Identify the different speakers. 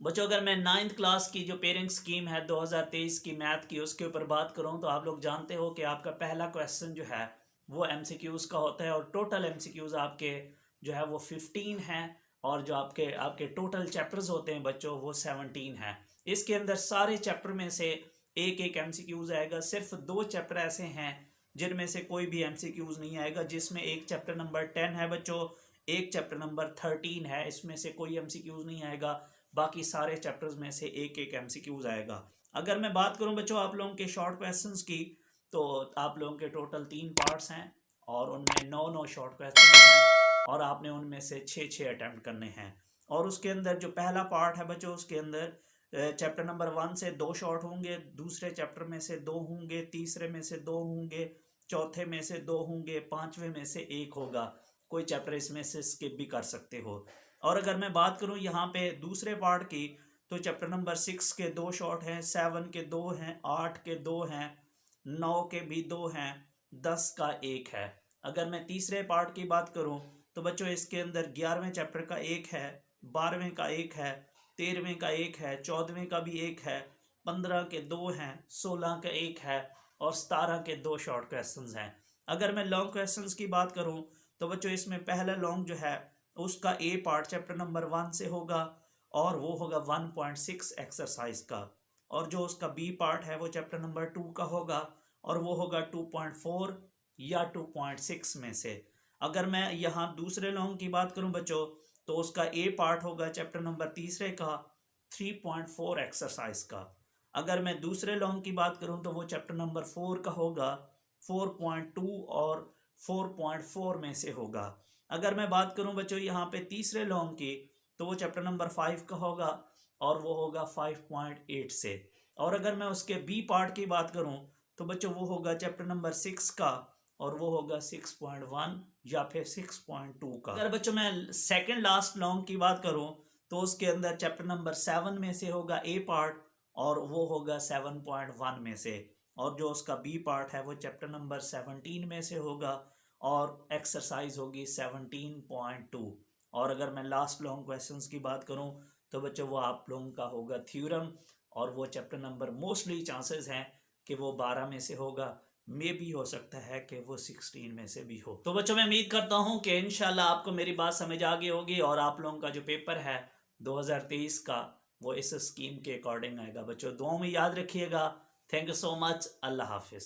Speaker 1: बच्चों अगर मैं नाइन्थ क्लास की जो पेरेंट स्कीम है 2023 की मैथ की उसके ऊपर बात करूं तो आप लोग जानते हो कि आपका पहला क्वेश्चन जो है वो एमसीक्यूज़ का होता है और टोटल एमसीक्यूज़ आपके जो है वो 15 हैं और जो आपके आपके टोटल चैप्टर्स होते हैं बच्चों वो 17 हैं। इसके अंदर सारे चैप्टर में से एक एक एमसीक्यूज़ आएगा। सिर्फ दो चैप्टर ऐसे हैं जिनमें से कोई भी एमसीक्यूज़ नहीं आएगा, जिसमें एक चैप्टर नंबर 10 है बच्चों, एक चैप्टर नंबर 13 है, इसमें से कोई एमसीक्यूज़ नहीं आएगा। बाकी सारे चैप्टर्स में से एक एक एमसीक्यूज आएगा। अगर मैं बात करूं बच्चों आप लोगों के शॉर्ट क्वेश्चंस की, तो आप लोगों के टोटल 3 पार्ट्स हैं और उनमें 9 शॉर्ट क्वेश्चन हैं और आपने उनमें से 6 अटैम्प्ट करने हैं। और उसके अंदर जो पहला पार्ट है बच्चों उसके अंदर चैप्टर नंबर 1 से 2 शॉर्ट होंगे, दूसरे चैप्टर में से 2 होंगे, तीसरे में से 2 होंगे, चौथे में से 2 होंगे, पांचवें में से 1 होगा। कोई चैप्टर इसमें से स्किप भी कर सकते हो। और अगर मैं बात करूं यहाँ पे दूसरे पार्ट की, तो चैप्टर नंबर 6 के 2 शॉर्ट हैं, 7 के 2 हैं, 8 के 2 हैं, 9 के भी 2 हैं, 10 का 1 है। अगर मैं तीसरे पार्ट की बात करूं तो बच्चों इसके अंदर 11वें चैप्टर का 1 है, 12वें का 1 है, 13वें का 1 है, 14वें का भी 1 है, 15 के 2 हैं, 16 का 1 है और 17 के 2 शॉर्ट क्वेश्चंस हैं। अगर मैं लॉन्ग क्वेश्चंस की बात करूं तो बच्चों इसमें पहला लॉन्ग जो है उसका ए पार्ट चैप्टर नंबर 1 से होगा और वो होगा 1.6 एक्सरसाइज का, और जो उसका बी पार्ट है वो चैप्टर नंबर 2 का होगा और वो होगा 2.4 या 2.6 में से। अगर मैं यहाँ दूसरे लॉन्ग की बात करूं बच्चों तो उसका ए पार्ट होगा चैप्टर नंबर तीसरे का 3.4 एक्सरसाइज का। अगर मैं दूसरे लॉन्ग की बात करूं तो वो चैप्टर नंबर 4 का होगा 4.2 और 4.4 में से होगा। अगर मैं बात करूं बच्चों यहाँ पे तीसरे लॉन्ग की, तो वो चैप्टर नंबर 5 का होगा और वो होगा 5.8 से। और अगर मैं उसके बी पार्ट की बात करूं तो बच्चों वो होगा चैप्टर नंबर 6 का और वो होगा 6.1 या फिर 6.2 का। अगर बच्चों मैं सेकंड लास्ट लॉन्ग की बात करूं तो उसके अंदर चैप्टर नंबर 7 में से होगा ए पार्ट और वो होगा 7.1 में से, और जो उसका बी पार्ट है वो चैप्टर नंबर 17 में से होगा और एक्सरसाइज होगी 17.2। और अगर मैं लास्ट लॉन्ग क्वेश्चंस की बात करूं तो बच्चों वो आप लोगों का होगा थ्योरम और वो चैप्टर नंबर मोस्टली चांसेस हैं कि वो 12 में से होगा, मे भी हो सकता है कि वो 16 में से भी हो। तो बच्चों मैं उम्मीद करता हूं कि इंशाल्लाह आपको मेरी बात समझ आ गई होगी और आप लोगों का जो पेपर है 2023 का वो इस स्कीम के अकॉर्डिंग आएगा। बच्चों दुआओं में याद रखिएगा। Thank you so much. Allah Hafiz.